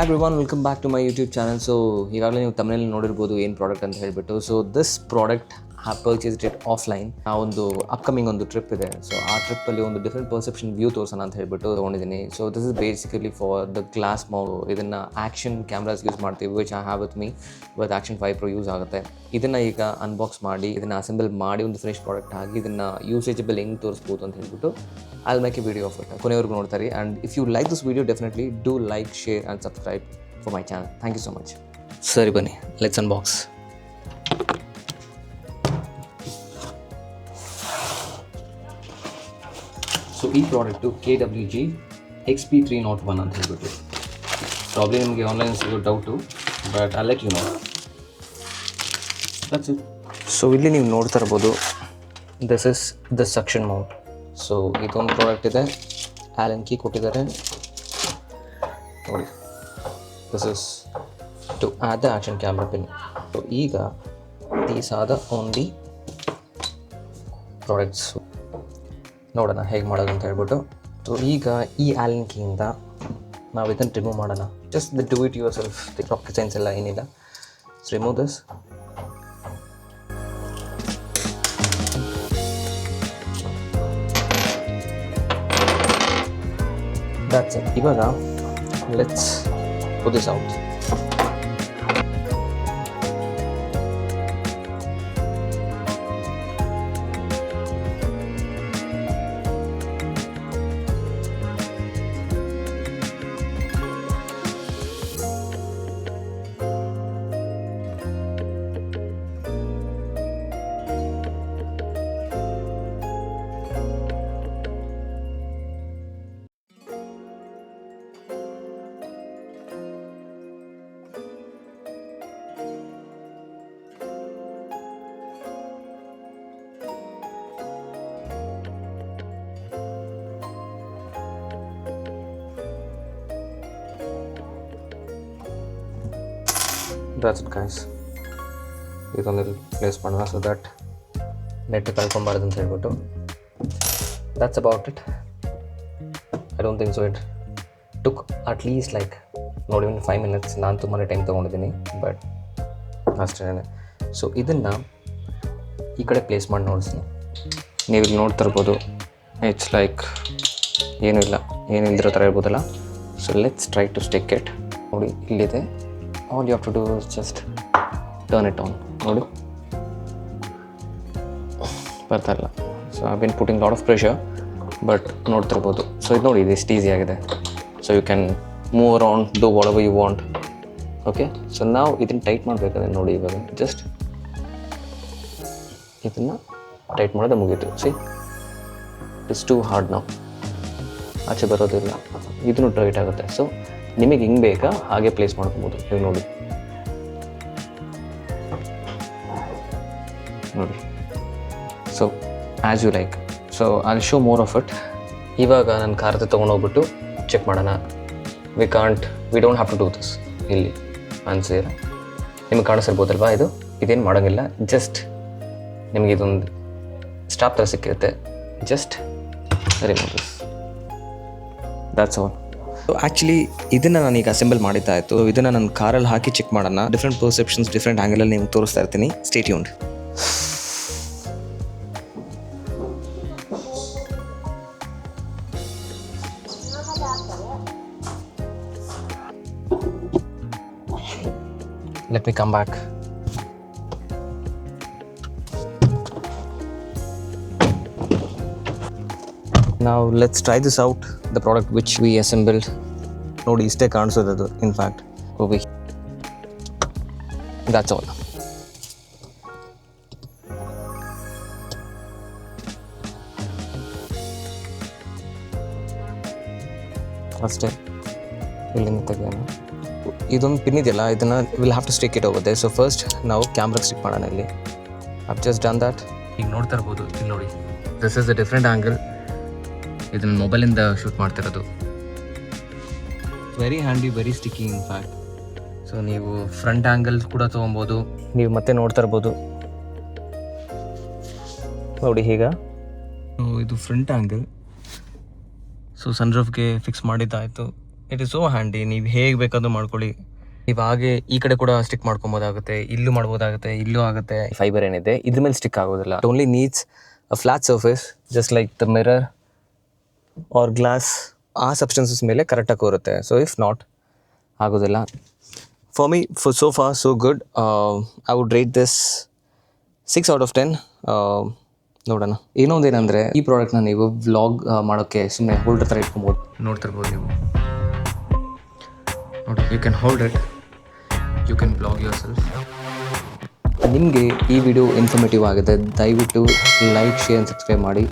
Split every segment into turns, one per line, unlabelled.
everyone, welcome back to my YouTube channel. So ಈಗಾಗಲೇ ನೀವು ತಮ್ಮನೇಲಿ ನೋಡಿರ್ಬೋದು ಏನು ಪ್ರಾಡಕ್ಟ್ ಅಂತ ಹೇಳಿಬಿಟ್ಟು. So this product have purchased it offline. ಆ ಒಂದು ಅಪ್ಕಮಿಂಗ್ ಒಂದು ಟ್ರಿಪ್ ಇದೆ. ಸೊ ಆ ಟ್ರಿಪ್ಪಲ್ಲಿ ಒಂದು ಡಿಫ್ರೆಂಟ್ ಪರ್ಸೆಪ್ಷನ್ ವ್ಯೂ ತೋರಿಸೋಣ ಅಂತ ಹೇಳ್ಬಿಟ್ಟು ತೊಗೊಂಡಿದ್ದೀನಿ. So this is basically for the glass Mount. ಇದನ್ನು ಆ್ಯಕ್ಷನ್ ಕ್ಯಾಮ್ರಾಸ್ ಯೂಸ್ ಮಾಡ್ತೀವಿ, which I have with me. ಇವತ್ತು ಆ್ಯಕ್ಷನ್ 5 Pro ಯೂಸ್ ಆಗುತ್ತೆ. ಇದನ್ನು ಈಗ ಅನ್ಬಾಕ್ಸ್ ಮಾಡಿ ಇದನ್ನು ಅಸೆಂಬಲ್ ಮಾಡಿ ಒಂದು ಫಿನಿಶ್ ಪ್ರಾಡಕ್ಟ್ ಆಗಿ ಇದನ್ನು ಯೂಸೇಜಬಲ್ ಹೆಂಗೆ ತೋರಿಸ್ಬೋದು ಅಂತ ಹೇಳ್ಬಿಟ್ಟು I'll make a video of it. ಕೊನೆವರೆಗೂ ನೋಡ್ತಾರೆ. And if you like this video, definitely do like, share and subscribe for my channel. Thank you so much. ಸರಿ ಬನ್ನಿ, let's unbox. ಸೊ ಈ ಪ್ರಾಡಕ್ಟು KWG XP301 ಅಂತ ಹೇಳ್ಬಿಟ್ಟು. Probably ನಿಮಗೆ online ಸಿಗೋ doubt, but I let you know. That's it. So ಇಲ್ಲಿ ನೀವು ನೋಡ್ತಾ ಇರ್ಬೋದು, this is the suction mount. So ಇದೊಂದು ಪ್ರಾಡಕ್ಟ್ ಇದೆ, ಆ್ಯಲನ್ ಕೀ ಕೊಟ್ಟಿದ್ದಾರೆ ನೋಡಿ. This is to add the action camera pin. So ಈಗ these are the only products. ನೋಡೋಣ ಹೇಗೆ ಮಾಡೋದು ಅಂತ ಹೇಳ್ಬಿಟ್ಟು. ಸೊ ಈಗ ಈ ಆ್ಯಲನ್ ಕೀಯಿಂದ ನಾವು ಇದನ್ನು ರಿಮೂವ್ ಮಾಡೋಣ. Just the do it your self, rocket science ಎಲ್ಲ ಏನಿಲ್ಲ. So remove this. That's it. ಇವಾಗ let's put this out. That's it guys. ಇದೊಂದು ಪ್ಲೇಸ್ ಮಾಡೋಣ, ಸೊ ದಟ್ ನೆಟ್ ಕಳ್ಕೊಂಬಾರ್ದು ಅಂತ ಹೇಳ್ಬಿಟ್ಟು. That's about it. I don't think so it took at least like ನೋಡಿ 5 minutes. ನಾನು ತುಂಬಾ ಟೈಮ್ ತೊಗೊಂಡಿದ್ದೀನಿ, ಬಟ್ ಅಷ್ಟೇ. ಸೊ ಇದನ್ನು ಈ ಕಡೆ ಪ್ಲೇಸ್ ಮಾಡಿ ನೋಡಿಸ್ತೀನಿ. ನೀವು ಇಲ್ಲಿ ನೋಡ್ತಾ ಇರ್ಬೋದು, ಇಟ್ಸ್ ಲೈಕ್ ಏನೂ ಇಲ್ಲ, ಏನು ಇಲ್ದಿರೋ ಥರ ಇರ್ಬೋದಲ್ಲ. So let's try to stick it. ನೋಡಿ ಇಲ್ಲಿದೆ. All you have to do is just turn it on. ನೋಡಿ ಬರ್ತಾ ಇಲ್ಲ. So I been putting lot of pressure, but ನೋಡ್ತಿರ್ಬೋದು. ಸೊ ಇದು ನೋಡಿ, ಇದು ಎಷ್ಟು ಈಸಿ ಆಗಿದೆ. So you can move around, do whatever you want. Okay, so ನಾವು ಇದನ್ನು ಟೈಟ್ ಮಾಡಬೇಕಾದ್ರೆ ನೋಡಿ, ಇವಾಗ ಜಸ್ಟ್ ಇದನ್ನು ಟೈಟ್ ಮಾಡೋದು ಮುಗೀತು. C it's two hard. ನಾವು ಆಚೆ ಬರೋದಿಲ್ಲ, ಇದನ್ನು ಟೈಟ್ ಆಗುತ್ತೆ. ಸೊ ನಿಮಗೆ ಹಿಂಗೆ ಬೇಕಾ ಹಾಗೆ ಪ್ಲೇಸ್ ಮಾಡ್ಕೊಬೋದು. ಈಗ ನೋಡಿ ನೋಡಿ. So as you like. So I show more of it. ಇವಾಗ ನನ್ನ ಕಾರ್ದು ತೊಗೊಂಡೋಗ್ಬಿಟ್ಟು ಚೆಕ್ ಮಾಡೋಣ. We don't have to do this. ಇಲ್ಲಿ ಅನ್ಸಿರ ನಿಮ್ಗೆ ಕಾಣಿಸಿರ್ಬೋದಲ್ವಾ, ಇದೇನು ಮಾಡೋಂಗಿಲ್ಲ. ಜಸ್ಟ್ ನಿಮಗೆ ಇದೊಂದು ಸ್ಟಾಪ್ ಥರ ಸಿಕ್ಕಿರುತ್ತೆ. Just remove this. That's all. So actually ಇದನ್ನು ನಾನೀಗ ಅಸೆಂಬಲ್ ಮಾಡಿದ್ದಾಯಿತು. ಇದನ್ನು ನಾನು ಕಾರಲ್ಲಿ ಹಾಕಿ ಚೆಕ್ ಮಾಡೋಣ. ಡಿಫ್ರೆಂಟ್ ಪರ್ಸೆಪ್ಷನ್ಸ್, ಡಿಫ್ರೆಂಟ್ ಆ್ಯಂಗಲಲ್ಲಿ ನಿಮ್ಗೆ ತೋರಿಸ್ತಾ ಇರ್ತೀನಿ. Stay tuned. Let me come back. Now let's try this out, the product which we assembled. ನೋಡಿ ಇಷ್ಟೇ ಕಾಣಿಸೋದು ಇನ್ಫ್ಯಾಕ್ಟ್. ಓವಿ, that's all. ಅಷ್ಟೇ. ಇಲ್ಲಿಂದ ತೆಗೆಯೋಣ. ಇದೊಂದು ಪಿನ್ ಇದೆಯಲ್ಲ, ಇದನ್ನು will have to stick it over there. So first ನಾವು ಕ್ಯಾಮ್ರಾಗೆ ಸ್ಟಿಕ್ ಮಾಡೋಣ. ಇಲ್ಲಿ ಐವ್ ಜಸ್ಟ್ ಡನ್ ದ್ಯಾಟ್. ಈಗ ನೋಡ್ತಾ ಇರ್ಬೋದು, ಇಲ್ಲಿ ನೋಡಿ, this is a different angle. ಇದನ್ನು ಮೊಬೈಲಿಂದ ಶೂಟ್ ಮಾಡ್ತಿರೋದು. Very handy, very sticky in fact. So ನೀವು ಫ್ರಂಟ್ ಆ್ಯಂಗಲ್ ಕೂಡ ತೊಗೊಬೋದು. ನೀವು ಮತ್ತೆ ನೋಡ್ತಾ ಇರ್ಬೋದು ನೋಡಿ ಈಗ. ಇದು ಫ್ರಂಟ್ ಆ್ಯಂಗಲ್. ಸೊ ಸನ್ರೂಫ್ಗೆ ಫಿಕ್ಸ್ ಮಾಡಿದ್ದಾಯಿತು. It is so handy. ನೀವು ಹೇಗೆ ಬೇಕಾದ್ರೂ ಮಾಡ್ಕೊಳ್ಳಿ. ನೀವು ಹಾಗೆ ಈ ಕಡೆ ಕೂಡ ಸ್ಟಿಕ್ ಮಾಡ್ಕೊಬೋದಾಗುತ್ತೆ, ಇಲ್ಲೂ ಮಾಡ್ಬೋದಾಗುತ್ತೆ, ಇಲ್ಲೂ ಆಗುತ್ತೆ. ಫೈಬರ್ ಏನಿದೆ ಇದ್ರ ಮೇಲೆ ಸ್ಟಿಕ್ ಆಗೋದಿಲ್ಲ. It only needs a flat surface just like the mirror or glass. ಆ ಸಬ್ಸ್ಟೆನ್ಸಸ್ ಮೇಲೆ ಕರೆಕ್ಟಾಗಿ ಕೂರುತ್ತೆ. ಸೊ ಇಫ್ ನಾಟ್ ಆಗೋದಿಲ್ಲ. For me so far so good. I would rate this 6 out of 10. ನೋಡೋಣ. ಏನೊಂದೇನೆಂದರೆ ಈ ಪ್ರಾಡಕ್ಟ್ನ ನೀವು ವ್ಲಾಗ್ ಮಾಡೋಕ್ಕೆ ಸುಮ್ಮನೆ ಹೋಲ್ಡರ್ ಥರ ಇಟ್ಕೊಬೋದು. ನೋಡ್ತಿರ್ಬೋದು ನೀವು ನೋಡಿ, you can hold it, you can vlog yourself. ನಿಮಗೆ ಈ ವಿಡಿಯೋ ಇನ್ಫಾರ್ಮೇಟಿವ್ ಆಗಿದೆ, ದಯವಿಟ್ಟು ಲೈಕ್, ಶೇರ್ ಆ್ಯಂಡ್ ಸಬ್ಸ್ಕ್ರೈಬ್ ಮಾಡಿ.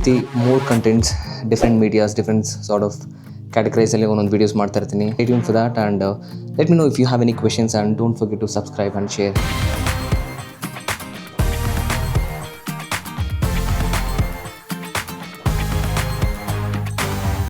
The more contents, different medias, different sort of ಕ್ಯಾಟಗರೈಸಲ್ಲಿ ಒಂದೊಂದು ವೀಡಿಯೋಸ್ ಮಾಡ್ತಾ ಇರ್ತೀನಿ. Stay tune for that and let me know if you have any questions and don't forget to subscribe and share.